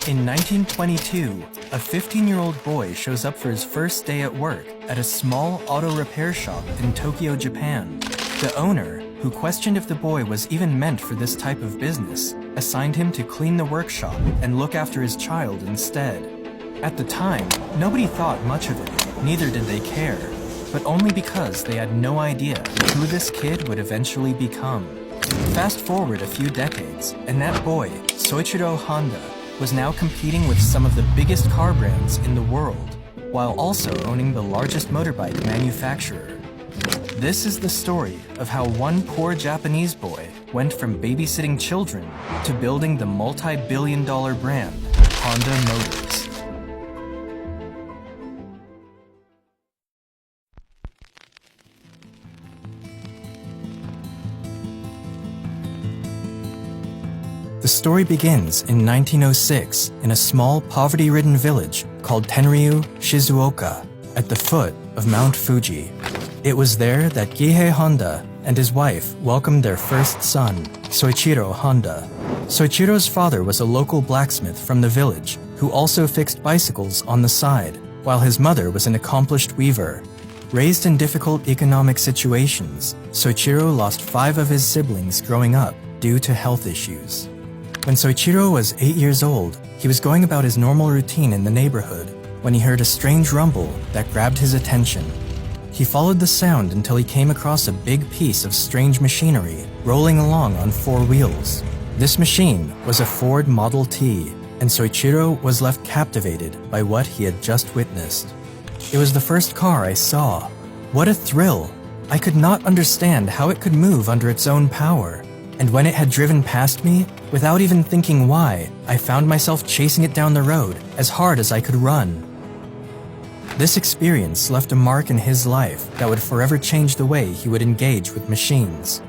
In 1922, a 15-year-old boy shows up for his first day at work at a small auto repair shop in Tokyo, Japan. The owner, who questioned if the boy was even meant for this type of business, assigned him to clean the workshop and look after his child instead. At the time, nobody thought much of it, neither did they care, but only because they had no idea who this kid would eventually become. Fast forward a few decades, and that boy, Soichiro Honda, was now competing with some of the biggest car brands in the world, while also owning the largest motorbike manufacturer. This is the story of how one poor Japanese boy went from babysitting children to building the multi-billion-dollar brand Honda Motors. The story begins in 1906 in a small poverty-ridden village called Tenryu, Shizuoka, at the foot of Mount Fuji. It was there that Gihei Honda and his wife welcomed their first son, Soichiro Honda. Soichiro's father was a local blacksmith from the village who also fixed bicycles on the side, while his mother was an accomplished weaver. Raised in difficult economic situations, Soichiro lost 5 of his siblings growing up due to health issues. When Soichiro was 8 years old, he was going about his normal routine in the neighborhood when he heard a strange rumble that grabbed his attention. He followed the sound until he came across a big piece of strange machinery rolling along on 4 wheels. This machine was a Ford Model T, and Soichiro was left captivated by what he had just witnessed. It was the first car I saw. What a thrill! I could not understand how it could move under its own power. And when it had driven past me, without even thinking why, I found myself chasing it down the road as hard as I could run. This experience left a mark in his life that would forever change the way he would engage with machines.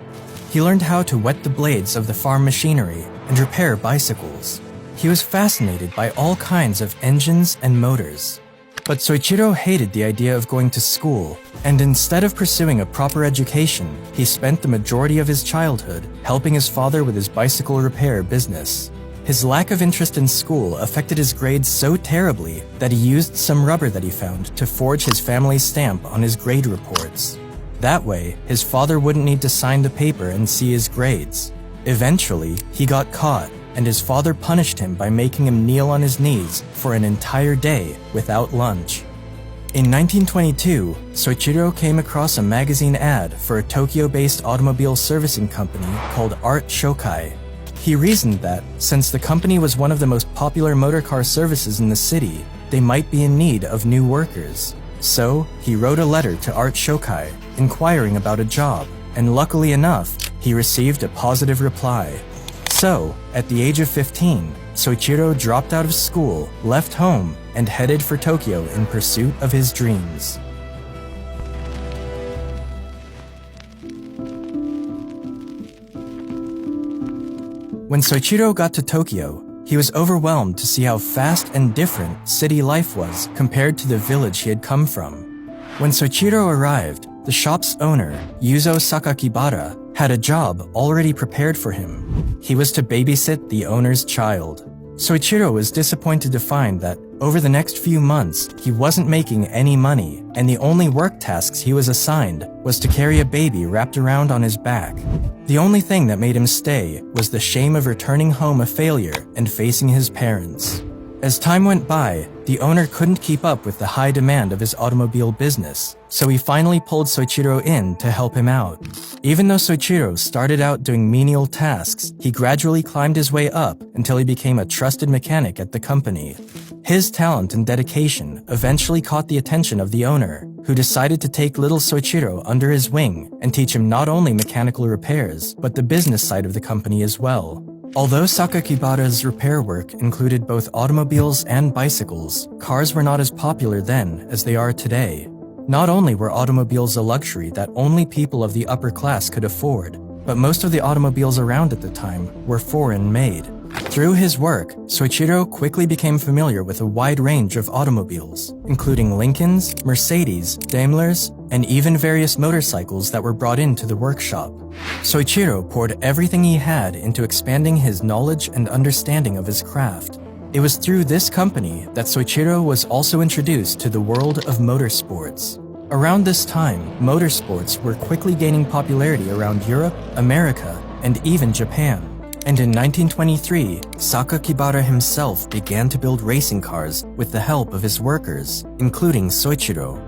He learned how to wet the blades of the farm machinery and repair bicycles. He was fascinated by all kinds of engines and motors. But Soichiro hated the idea of going to school, and instead of pursuing a proper education, he spent the majority of his childhood helping his father with his bicycle repair business. His lack of interest in school affected his grades so terribly that he used some rubber that he found to forge his family's stamp on his grade reports. That way, his father wouldn't need to sign the paper and see his grades. Eventually, he got caught, and his father punished him by making him kneel on his knees for an entire day without lunch. In 1922, Soichiro came across a magazine ad for a Tokyo-based automobile servicing company called Art Shokai. He reasoned that, since the company was one of the most popular motorcar services in the city, they might be in need of new workers. So, he wrote a letter to Art Shokai, inquiring about a job, and luckily enough, he received a positive reply. So, at the age of 15, Soichiro dropped out of school, left home, and headed for Tokyo in pursuit of his dreams. When Soichiro got to Tokyo, he was overwhelmed to see how fast and different city life was compared to the village he had come from. When Soichiro arrived, the shop's owner, Yuzo Sakakibara, had a job already prepared for him. He was to babysit the owner's child. Soichiro was disappointed to find that over the next few months, he wasn't making any money, and the only work tasks he was assigned was to carry a baby wrapped around on his back. The only thing that made him stay was the shame of returning home a failure and facing his parents. As time went by, the owner couldn't keep up with the high demand of his automobile business, so he finally pulled Soichiro in to help him out. Even though Soichiro started out doing menial tasks, he gradually climbed his way up until he became a trusted mechanic at the company. His talent and dedication eventually caught the attention of the owner, who decided to take little Soichiro under his wing and teach him not only mechanical repairs, but the business side of the company as well. Although Sakakibara's repair work included both automobiles and bicycles, cars were not as popular then as they are today. Not only were automobiles a luxury that only people of the upper class could afford, but most of the automobiles around at the time were foreign-made. Through his work, Soichiro quickly became familiar with a wide range of automobiles, including Lincolns, Mercedes, Daimlers, and even various motorcycles that were brought into the workshop. Soichiro poured everything he had into expanding his knowledge and understanding of his craft. It was through this company that Soichiro was also introduced to the world of motorsports. Around this time, motorsports were quickly gaining popularity around Europe, America, and even Japan. And in 1923, Sakakibara himself began to build racing cars with the help of his workers, including Soichiro.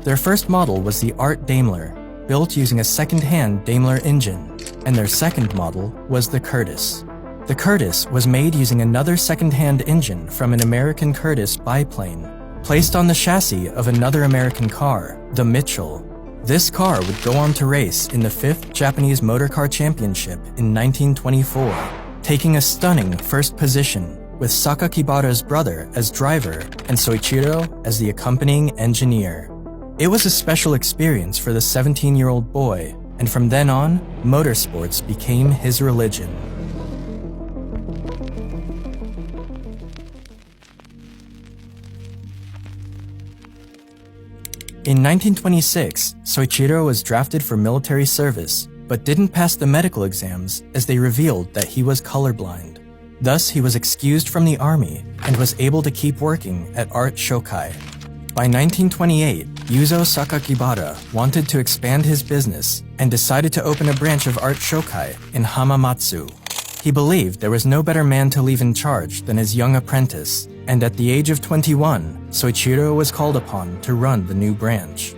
Their first model was the Art Daimler, built using a second-hand Daimler engine, and their second model was the Curtiss. The Curtiss was made using another second-hand engine from an American Curtiss biplane, placed on the chassis of another American car, the Mitchell. This car would go on to race in the 5th Japanese Motor Car Championship in 1924, taking a stunning first position, with Sakakibara's brother as driver and Soichiro as the accompanying engineer. It was a special experience for the 17-year-old boy, and from then on, motorsports became his religion. In 1926, Soichiro was drafted for military service, but didn't pass the medical exams as they revealed that he was colorblind. Thus, he was excused from the army and was able to keep working at Art Shokai. By 1928, Yuzo Sakakibara wanted to expand his business and decided to open a branch of Art Shokai in Hamamatsu. He believed there was no better man to leave in charge than his young apprentice, and at the age of 21, Soichiro was called upon to run the new branch.